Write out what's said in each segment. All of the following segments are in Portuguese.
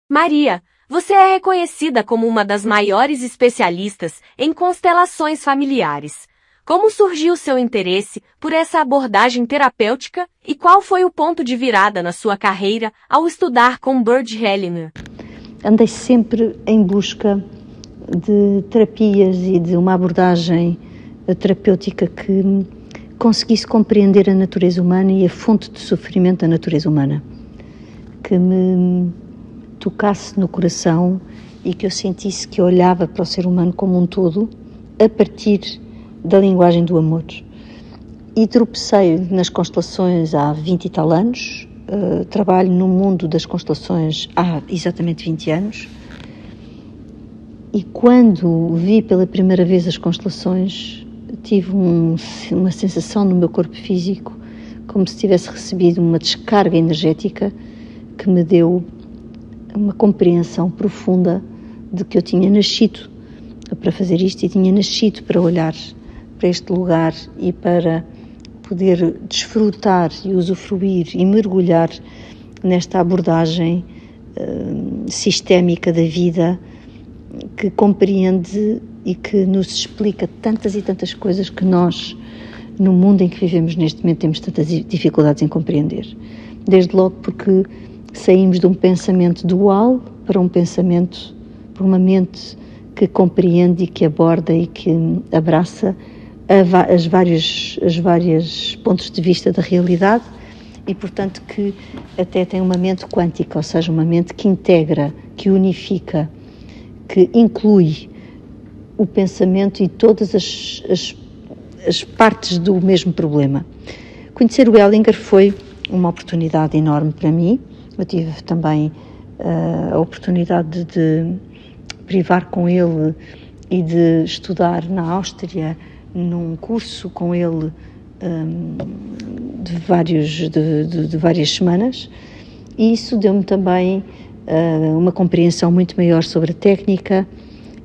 Maria, você é reconhecida como uma das maiores especialistas em constelações familiares. Como surgiu seu interesse por essa abordagem terapêutica e qual foi o ponto de virada na sua carreira ao estudar com Bert Hellinger? Andei sempre em busca de terapias e de uma abordagem terapêutica que conseguisse compreender a natureza humana e a fonte de sofrimento da natureza humana, que me tocasse no coração e que eu sentisse que eu olhava para o ser humano como um todo a partir da linguagem do amor. E tropecei nas constelações há 20 e tal anos, trabalho no mundo das constelações há exatamente 20 anos, e quando vi pela primeira vez as constelações, tive uma sensação no meu corpo físico, como se tivesse recebido uma descarga energética que me deu uma compreensão profunda de que eu tinha nascido para fazer isto e tinha nascido para olhar para este lugar e para poder desfrutar e usufruir e mergulhar nesta abordagem sistémica da vida que compreende e que nos explica tantas e tantas coisas que nós, no mundo em que vivemos neste momento, temos tantas dificuldades em compreender. Desde logo porque saímos de um pensamento dual para um pensamento, para uma mente que compreende e que aborda e que abraça as várias pontos de vista da realidade e, portanto, que até tem uma mente quântica, ou seja, uma mente que integra, que unifica, que inclui o pensamento e todas as partes do mesmo problema. Conhecer o Hellinger foi uma oportunidade enorme para mim. Eu tive também a oportunidade de privar com ele e de estudar na Áustria num curso com ele de várias semanas, e isso deu-me também uma compreensão muito maior sobre a técnica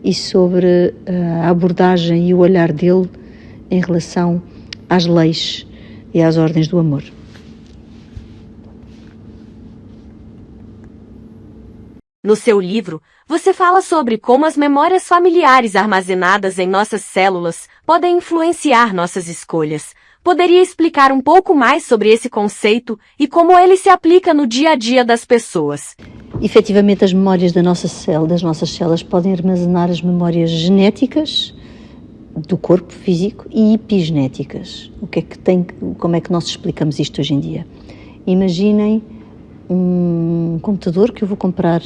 e sobre a abordagem e o olhar dele em relação às leis e às ordens do amor. No seu livro, você fala sobre como as memórias familiares armazenadas em nossas células podem influenciar nossas escolhas. Poderia explicar um pouco mais sobre esse conceito e como ele se aplica no dia a dia das pessoas? Efetivamente, as memórias das nossas células podem armazenar as memórias genéticas do corpo físico e epigenéticas. Como é que nós explicamos isto hoje em dia? Imaginem um computador que eu vou comprar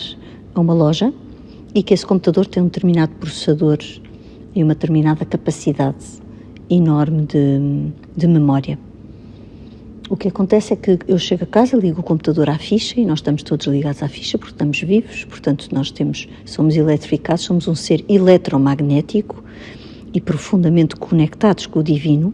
a uma loja e que esse computador tem um determinado processador e uma determinada capacidade enorme de memória. O que acontece é que eu chego a casa, ligo o computador à ficha e nós estamos todos ligados à ficha porque estamos vivos, portanto somos eletrificados, somos um ser eletromagnético e profundamente conectados com o divino.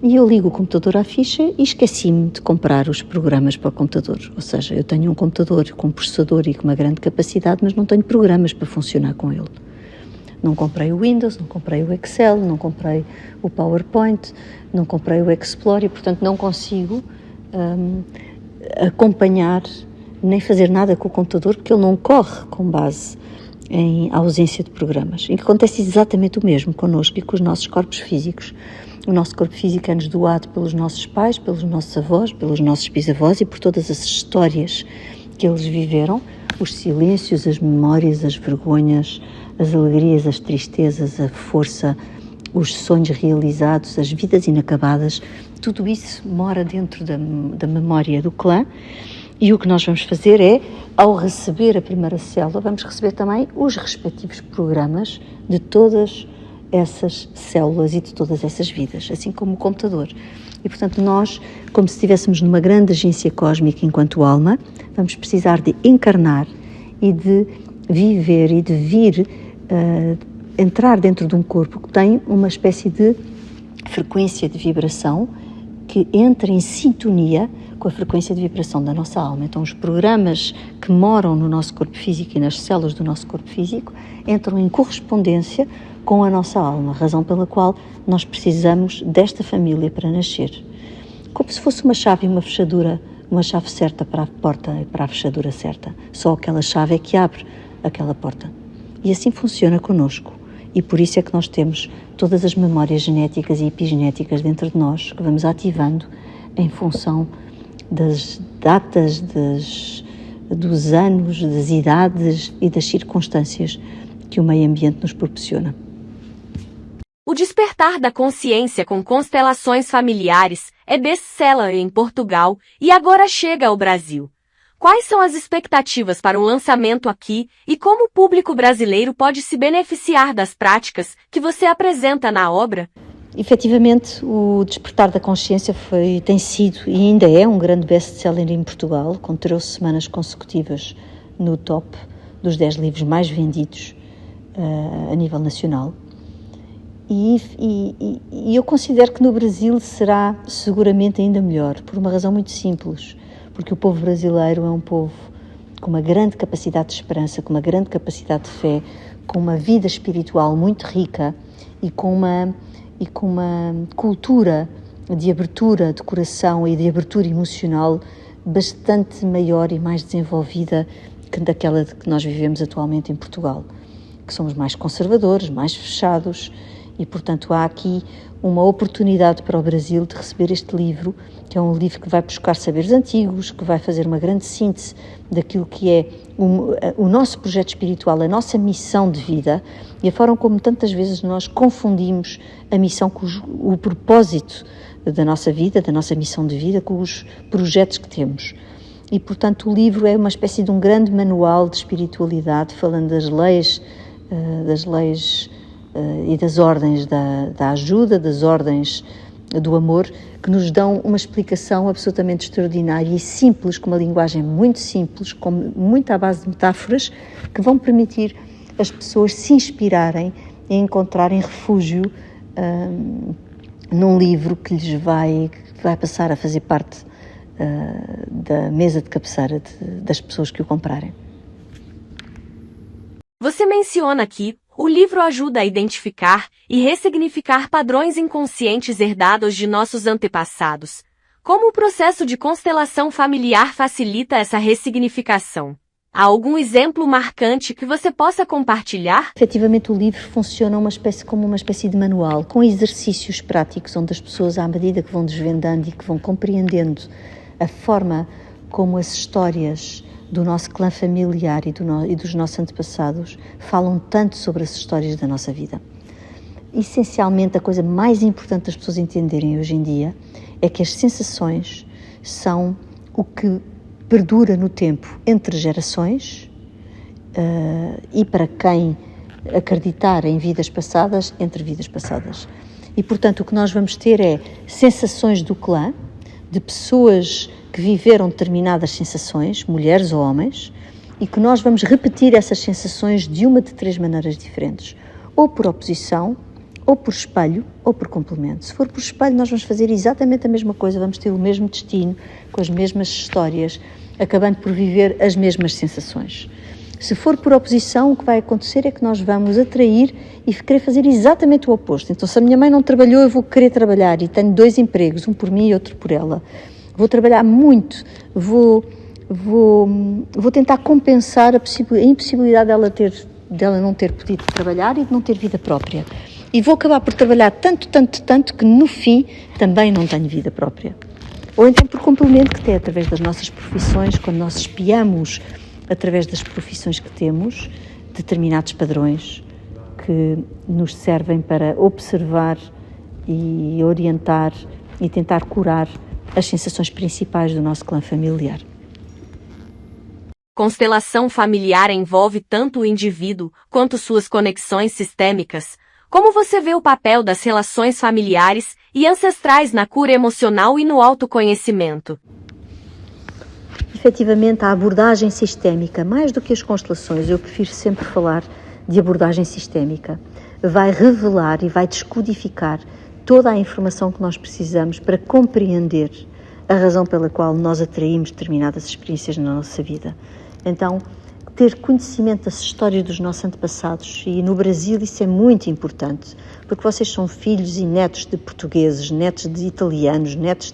E eu ligo o computador à ficha e esqueci-me de comprar os programas para o computador. Ou seja, eu tenho um computador com um processador e com uma grande capacidade, mas não tenho programas para funcionar com ele. Não comprei o Windows, não comprei o Excel, não comprei o PowerPoint, não comprei o Explorer e, portanto, não consigo acompanhar nem fazer nada com o computador porque ele não corre com base em ausência de programas. E acontece exatamente o mesmo connosco e com os nossos corpos físicos. O nosso corpo físico é-nos doado pelos nossos pais, pelos nossos avós, pelos nossos bisavós e por todas as histórias que eles viveram, os silêncios, as memórias, as vergonhas, as alegrias, as tristezas, a força, os sonhos realizados, as vidas inacabadas, tudo isso mora dentro da memória do clã. E o que nós vamos fazer é, ao receber a primeira célula, vamos receber também os respectivos programas de todas essas células e de todas essas vidas, assim como o computador. E, portanto, nós, como se estivéssemos numa grande agência cósmica enquanto alma, vamos precisar de encarnar e de viver e de vir entrar dentro de um corpo que tem uma espécie de frequência de vibração que entra em sintonia com a frequência de vibração da nossa alma. Então, os programas que moram no nosso corpo físico e nas células do nosso corpo físico entram em correspondência com a nossa alma, razão pela qual nós precisamos desta família para nascer. Como se fosse uma chave e uma fechadura uma chave certa para a porta e para a fechadura certa. Só aquela chave é que abre aquela porta. E assim funciona connosco. E por isso é que nós temos todas as memórias genéticas e epigenéticas dentro de nós, que vamos ativando em função das datas, dos anos, das idades e das circunstâncias que o meio ambiente nos proporciona. O Despertar da Consciência com Constelações Familiares é best-seller em Portugal e agora chega ao Brasil. Quais são as expectativas para o lançamento aqui e como o público brasileiro pode se beneficiar das práticas que você apresenta na obra? Efetivamente, o Despertar da Consciência tem sido e ainda é um grande best-seller em Portugal, com 13 semanas consecutivas no top dos 10 livros mais vendidos a nível nacional. E eu considero que no Brasil será seguramente ainda melhor, por uma razão muito simples, porque o povo brasileiro é um povo com uma grande capacidade de esperança, com uma grande capacidade de fé, com uma vida espiritual muito rica e com uma cultura de abertura de coração e de abertura emocional bastante maior e mais desenvolvida que daquela que nós vivemos atualmente em Portugal, que somos mais conservadores, mais fechados. E, portanto, há aqui uma oportunidade para o Brasil de receber este livro, que é um livro que vai buscar saberes antigos, que vai fazer uma grande síntese daquilo que é o nosso projeto espiritual, a nossa missão de vida e a forma como tantas vezes nós confundimos a missão com o propósito da nossa vida, da nossa missão de vida, com os projetos que temos. E, portanto, o livro é uma espécie de um grande manual de espiritualidade, falando das leis e das ordens da ajuda, das ordens do amor, que nos dão uma explicação absolutamente extraordinária e simples, com uma linguagem muito simples, com muita base de metáforas, que vão permitir as pessoas se inspirarem e encontrarem refúgio num livro que lhes vai passar a fazer parte da mesa de cabeceira das pessoas que o comprarem. Você menciona aqui: o livro ajuda a identificar e ressignificar padrões inconscientes herdados de nossos antepassados. Como o processo de constelação familiar facilita essa ressignificação? Há algum exemplo marcante que você possa compartilhar? Efetivamente, o livro funciona como uma espécie de manual, com exercícios práticos, onde as pessoas, à medida que vão desvendando e que vão compreendendo a forma como as histórias do nosso clã familiar e dos nossos antepassados falam tanto sobre as histórias da nossa vida. Essencialmente, a coisa mais importante das pessoas entenderem hoje em dia é que as sensações são o que perdura no tempo entre gerações e, para quem acreditar em vidas passadas, entre vidas passadas. E, portanto, o que nós vamos ter é sensações do clã, de pessoas que viveram determinadas sensações, mulheres ou homens, e que nós vamos repetir essas sensações de uma de 3 maneiras diferentes, ou por oposição, ou por espelho, ou por complemento. Se for por espelho, nós vamos fazer exatamente a mesma coisa, vamos ter o mesmo destino, com as mesmas histórias, acabando por viver as mesmas sensações. Se for por oposição, o que vai acontecer é que nós vamos atrair e querer fazer exatamente o oposto. Então, se a minha mãe não trabalhou, eu vou querer trabalhar e tenho 2 empregos, um por mim e outro por ela. Vou trabalhar muito, vou tentar compensar a impossibilidade dela não ter podido trabalhar e de não ter vida própria. E vou acabar por trabalhar tanto que no fim também não tenho vida própria. Ou então por complemento, que é através das nossas profissões, quando nós espiamos através das profissões que temos, determinados padrões que nos servem para observar e orientar e tentar curar as sensações principais do nosso clã familiar. Constelação familiar envolve tanto o indivíduo quanto suas conexões sistêmicas. Como você vê o papel das relações familiares e ancestrais na cura emocional e no autoconhecimento? Efetivamente, a abordagem sistémica, mais do que as constelações, eu prefiro sempre falar de abordagem sistémica, vai revelar e vai descodificar toda a informação que nós precisamos para compreender a razão pela qual nós atraímos determinadas experiências na nossa vida. Então, ter conhecimento das histórias dos nossos antepassados, e no Brasil isso é muito importante, porque vocês são filhos e netos de portugueses, netos de italianos, netos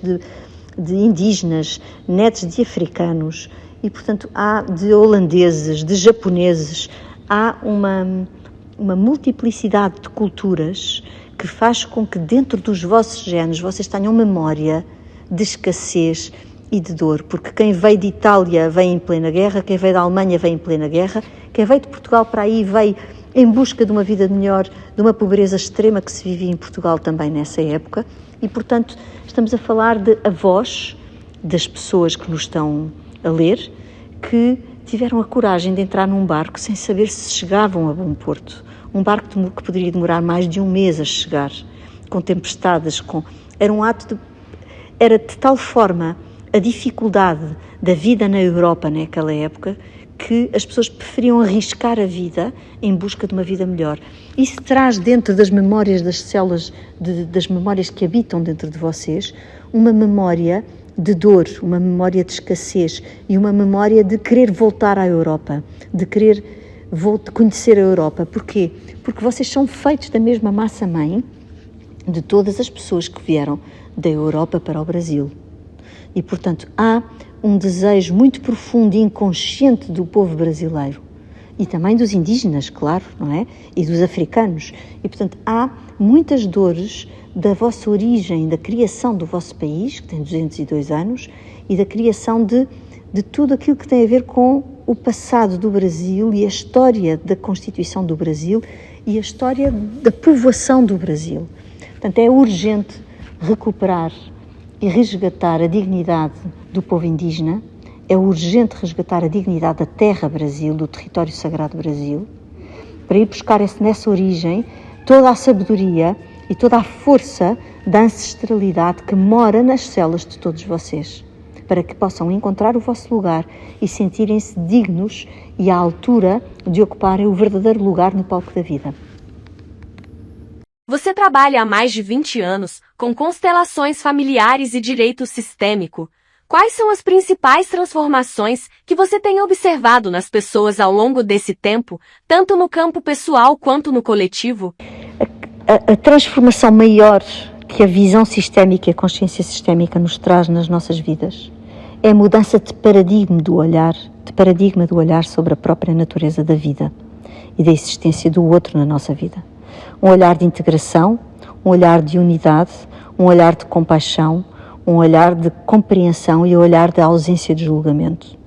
de indígenas, netos de africanos, e portanto há de holandeses, de japoneses, há uma multiplicidade de culturas que faz com que dentro dos vossos genes vocês tenham memória de escassez e de dor, porque quem veio de Itália veio em plena guerra, quem veio da Alemanha veio em plena guerra, quem veio de Portugal para aí veio em busca de uma vida melhor, de uma pobreza extrema que se vivia em Portugal também nessa época, e portanto estamos a falar de avós das pessoas que nos estão a ler, que tiveram a coragem de entrar num barco sem saber se chegavam a bom porto. Um barco que poderia demorar mais de um mês a chegar, com tempestades, era de tal forma a dificuldade da vida na Europa naquela época que as pessoas preferiam arriscar a vida em busca de uma vida melhor. Isso traz dentro das memórias das células, das memórias que habitam dentro de vocês, uma memória de dor, uma memória de escassez e uma memória de querer voltar à Europa, de querer conhecer a Europa. Porquê? Porque vocês são feitos da mesma massa-mãe de todas as pessoas que vieram da Europa para o Brasil. E, portanto, há um desejo muito profundo e inconsciente do povo brasileiro e também dos indígenas, claro, não é? E dos africanos. E, portanto, há muitas dores da vossa origem, da criação do vosso país, que tem 202 anos, e da criação de tudo aquilo que tem a ver com o passado do Brasil e a história da Constituição do Brasil e a história da povoação do Brasil. Portanto, é urgente recuperar e resgatar a dignidade do povo indígena, é urgente resgatar a dignidade da terra Brasil, do território sagrado Brasil, para ir buscar nessa origem toda a sabedoria e toda a força da ancestralidade que mora nas células de todos vocês, para que possam encontrar o vosso lugar e sentirem-se dignos e à altura de ocuparem o verdadeiro lugar no palco da vida. Você trabalha há mais de 20 anos com constelações familiares e direito sistêmico. Quais são as principais transformações que você tem observado nas pessoas ao longo desse tempo, tanto no campo pessoal quanto no coletivo? A transformação maior que a visão sistémica e a consciência sistémica nos traz nas nossas vidas é a mudança de paradigma do olhar sobre a própria natureza da vida e da existência do outro na nossa vida. Um olhar de integração, um olhar de unidade, um olhar de compaixão, um olhar de compreensão e um olhar de ausência de julgamento.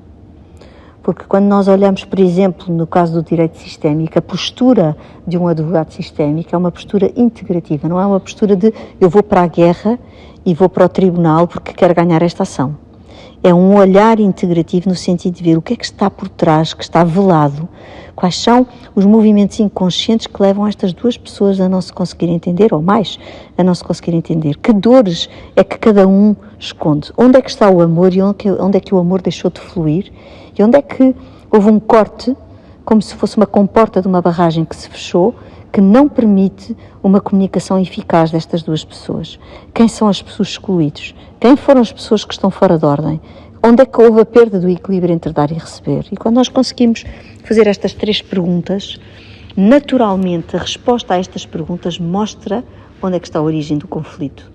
Porque quando nós olhamos, por exemplo, no caso do direito sistémico, a postura de um advogado sistémico é uma postura integrativa, não é uma postura de eu vou para a guerra e vou para o tribunal porque quero ganhar esta ação. É um olhar integrativo no sentido de ver o que é que está por trás, que está velado, quais são os movimentos inconscientes que levam estas duas pessoas a não se conseguir entender, ou mais, a não se conseguir entender. Que dores é que cada um esconde? Onde é que está o amor e onde é que o amor deixou de fluir? E onde é que houve um corte, como se fosse uma comporta de uma barragem que se fechou, que não permite uma comunicação eficaz destas duas pessoas? Quem são as pessoas excluídas? Quem foram as pessoas que estão fora de ordem? Onde é que houve a perda do equilíbrio entre dar e receber? E quando nós conseguimos fazer estas 3 perguntas, naturalmente a resposta a estas perguntas mostra onde é que está a origem do conflito.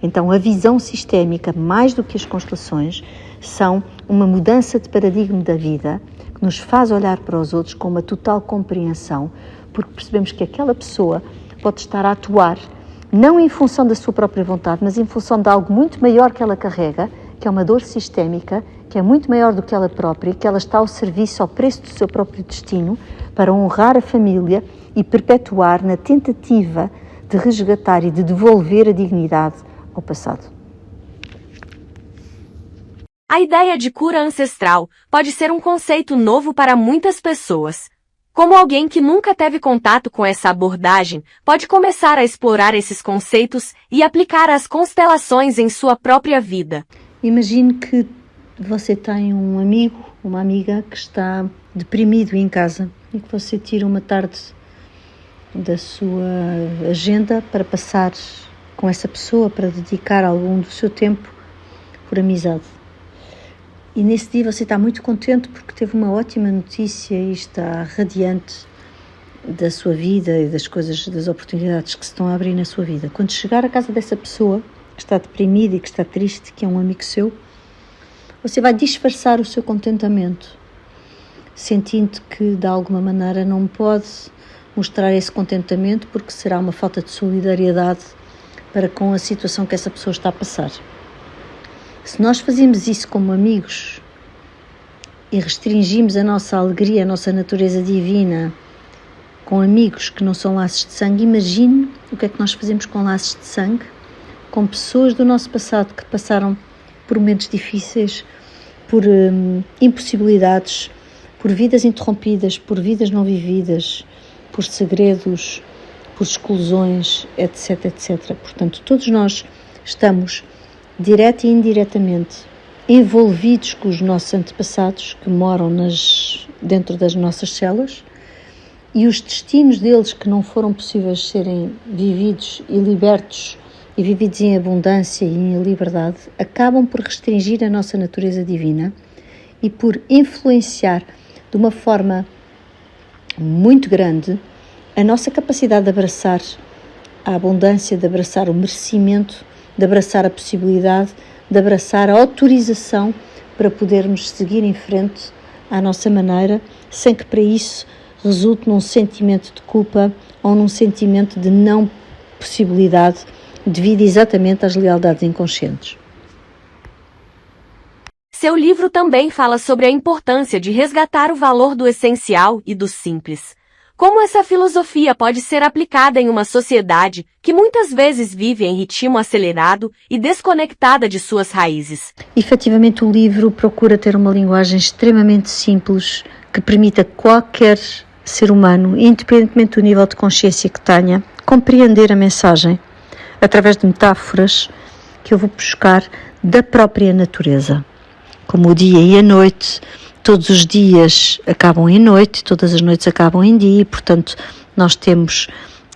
Então a visão sistémica, mais do que as constelações, são uma mudança de paradigma da vida que nos faz olhar para os outros com uma total compreensão, porque percebemos que aquela pessoa pode estar a atuar não em função da sua própria vontade, mas em função de algo muito maior que ela carrega, que é uma dor sistémica, que é muito maior do que ela própria, que ela está ao serviço, ao preço do seu próprio destino, para honrar a família e perpetuar na tentativa de resgatar e de devolver a dignidade ao passado. A ideia de cura ancestral pode ser um conceito novo para muitas pessoas. Como alguém que nunca teve contato com essa abordagem, pode começar a explorar esses conceitos e aplicar as constelações em sua própria vida. Imagine que você tem um amigo, uma amiga que está deprimido em casa e que você tira uma tarde da sua agenda para passar com essa pessoa, para dedicar algum do seu tempo por amizade. E nesse dia você está muito contente porque teve uma ótima notícia e está radiante da sua vida e das coisas, das oportunidades que se estão a abrir na sua vida. Quando chegar à casa dessa pessoa, que está deprimido e que está triste, que é um amigo seu, você vai disfarçar o seu contentamento, sentindo que de alguma maneira não pode mostrar esse contentamento porque será uma falta de solidariedade para com a situação que essa pessoa está a passar. Se nós fazemos isso como amigos e restringimos a nossa alegria, a nossa natureza divina com amigos que não são laços de sangue, imagine o que é que nós fazemos com laços de sangue, com pessoas do nosso passado que passaram por momentos difíceis, por impossibilidades, por vidas interrompidas, por vidas não vividas, por segredos, por exclusões, etc, etc. Portanto, todos nós estamos, direta e indiretamente, envolvidos com os nossos antepassados que moram dentro das nossas células, e os destinos deles que não foram possíveis serem vividos e libertos e vividos em abundância e em liberdade, acabam por restringir a nossa natureza divina e por influenciar de uma forma muito grande a nossa capacidade de abraçar a abundância, de abraçar o merecimento, de abraçar a possibilidade, de abraçar a autorização para podermos seguir em frente à nossa maneira, sem que para isso resulte num sentimento de culpa ou num sentimento de não possibilidade devido exatamente às lealdades inconscientes. Seu livro também fala sobre a importância de resgatar o valor do essencial e do simples. Como essa filosofia pode ser aplicada em uma sociedade que muitas vezes vive em ritmo acelerado e desconectada de suas raízes? Efetivamente, o livro procura ter uma linguagem extremamente simples que permita a qualquer ser humano, independentemente do nível de consciência que tenha, compreender a mensagem através de metáforas que eu vou buscar da própria natureza. Como o dia e a noite, todos os dias acabam em noite, todas as noites acabam em dia, e, portanto, nós temos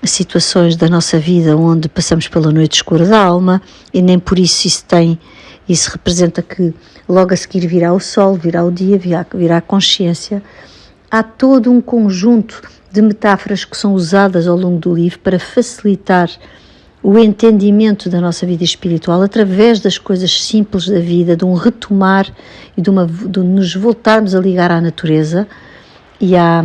situações da nossa vida onde passamos pela noite escura da alma e nem por isso isso representa que logo a seguir virá o sol, virá o dia, virá a consciência. Há todo um conjunto de metáforas que são usadas ao longo do livro para facilitar o entendimento da nossa vida espiritual através das coisas simples da vida, de um retomar e de nos voltarmos a ligar à natureza e à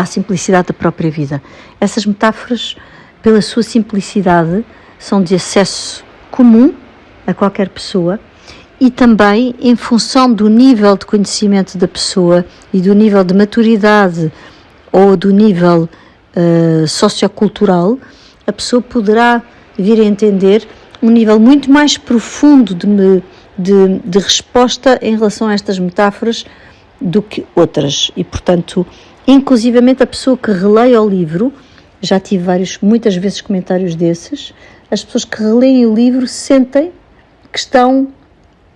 simplicidade da própria vida. Essas metáforas, pela sua simplicidade, são de acesso comum a qualquer pessoa e também em função do nível de conhecimento da pessoa e do nível de maturidade ou do nível sociocultural, a pessoa poderá vir a entender um nível muito mais profundo de resposta em relação a estas metáforas do que outras. E, portanto, inclusivamente a pessoa que releia o livro, já tive muitas vezes comentários desses, as pessoas que releem o livro sentem que estão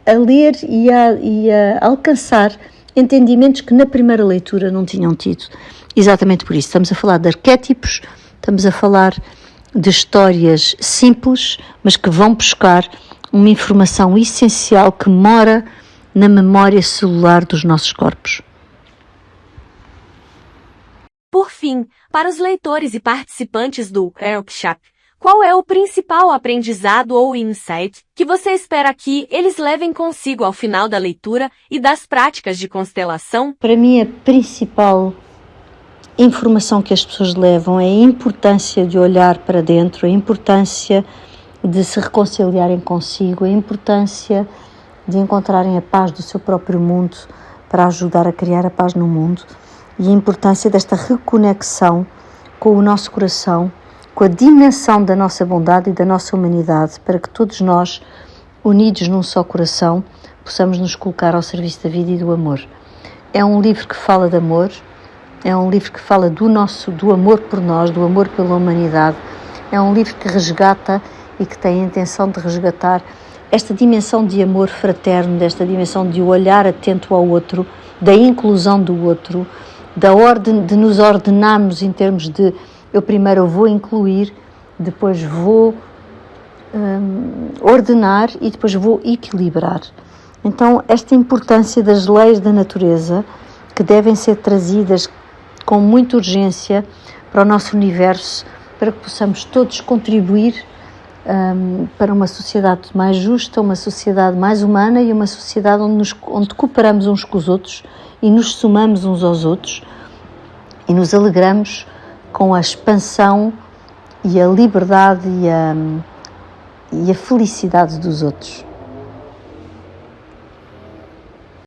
a ler e a alcançar entendimentos que na primeira leitura não tinham tido. Exatamente por isso. Estamos a falar de arquétipos, estamos a falar de histórias simples, mas que vão buscar uma informação essencial que mora na memória celular dos nossos corpos. Por fim, para os leitores e participantes do workshop, qual é o principal aprendizado ou insight que você espera que eles levem consigo ao final da leitura e das práticas de constelação? Para mim, a principal informação que as pessoas levam é a importância de olhar para dentro, a importância de se reconciliarem consigo, a importância de encontrarem a paz do seu próprio mundo para ajudar a criar a paz no mundo e a importância desta reconexão com o nosso coração, com a dimensão da nossa bondade e da nossa humanidade, para que todos nós, unidos num só coração, possamos nos colocar ao serviço da vida e do amor. É um livro que fala de amor, é um livro que fala do amor por nós, do amor pela humanidade. É um livro que resgata e que tem a intenção de resgatar esta dimensão de amor fraterno, desta dimensão de olhar atento ao outro, da inclusão do outro, da ordem de nos ordenarmos em termos de eu primeiro vou incluir, depois vou ordenar e depois vou equilibrar. Então, esta importância das leis da natureza que devem ser trazidas com muita urgência para o nosso universo, para que possamos todos contribuir para uma sociedade mais justa, uma sociedade mais humana e uma sociedade onde cooperamos uns com os outros e nos somamos uns aos outros e nos alegramos com a expansão e a liberdade e a felicidade dos outros.